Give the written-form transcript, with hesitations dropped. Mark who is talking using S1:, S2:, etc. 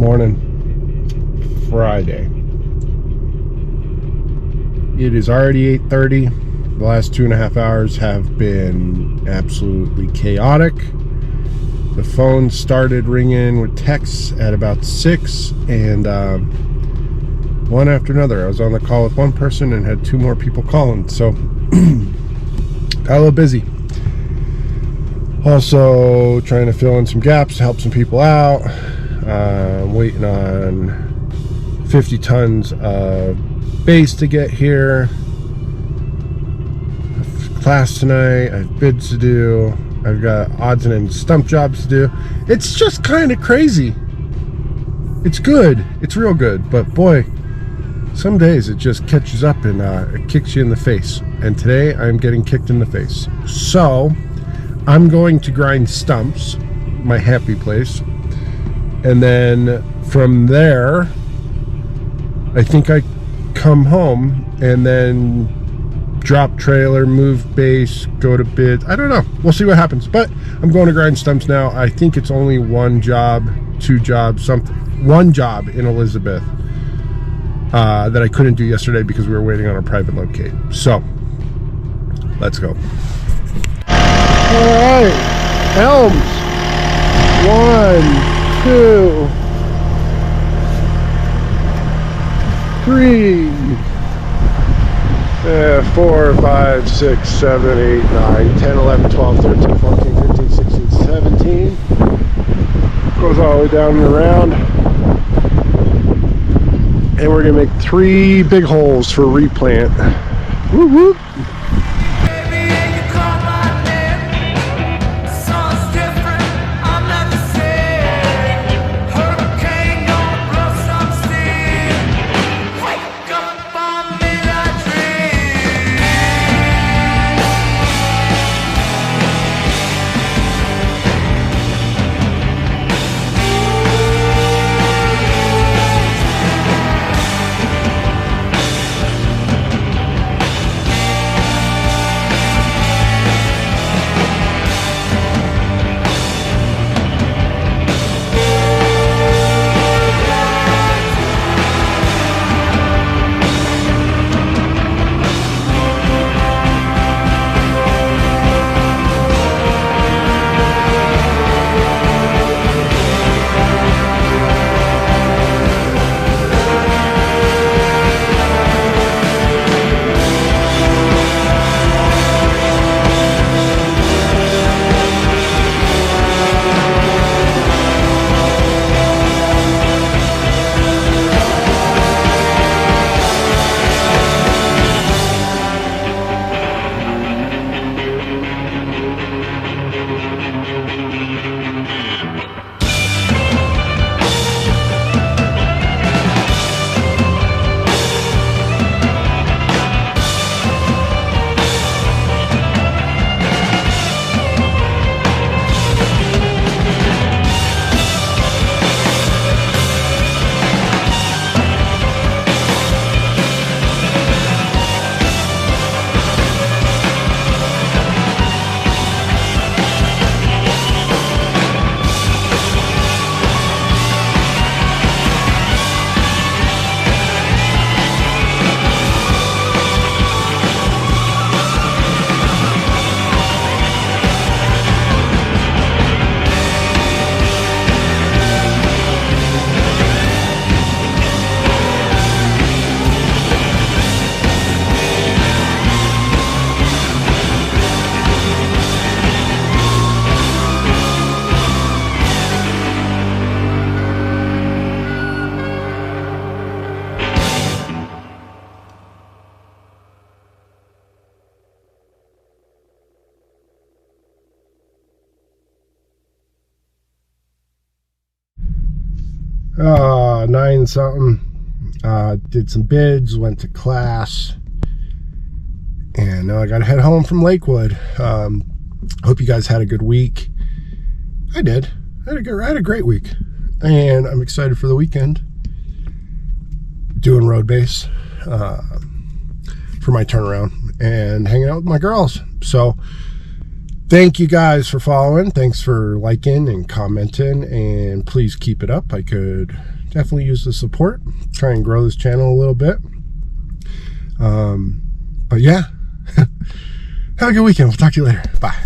S1: morning, Friday. It is already 8:30. The last 2.5 hours have been absolutely chaotic. The phone started ringing with texts at about 6, and one after another. I was on the call with one person and had 2 more people calling, so got a little busy. Also trying to fill in some gaps to help some people out. Waiting on 50 tons of base to get here. I have class tonight. I have bids to do. I've got odds and ends stump jobs to do. It's just kind of crazy. It's good. It's real good. But boy, some days it just catches up and it kicks you in the face. And today I'm getting kicked in the face. So I'm going to grind stumps, my happy place. And then from there, I think I come home and then drop trailer, move base, go to bid. I don't know. We'll see what happens. But I'm going to grind stumps now. I think it's only 1 job, 2 jobs, something. 1 job in Elizabeth that I couldn't do yesterday because we were waiting on a private locate. So let's go. All right, Elms. 1, 2, 3, 4, 5, 6, 7, 8, 9, 10, 11, 12, 13, 14, 15, 16, 17. Goes all the way down and around. And we're gonna make 3 big holes for replant. Woo woo. Oh, 9 something. Did some bids, went to class, and now I gotta head home from Lakewood. Hope you guys had a good week. I did. I had a great week, and I'm excited for the weekend. Doing road base for my turnaround and hanging out with my girls. So thank you guys for following. Thanks for liking and commenting, and please keep it up. I could definitely use the support. Try and grow this channel a little bit. But yeah, have a good weekend. We'll talk to you later. Bye.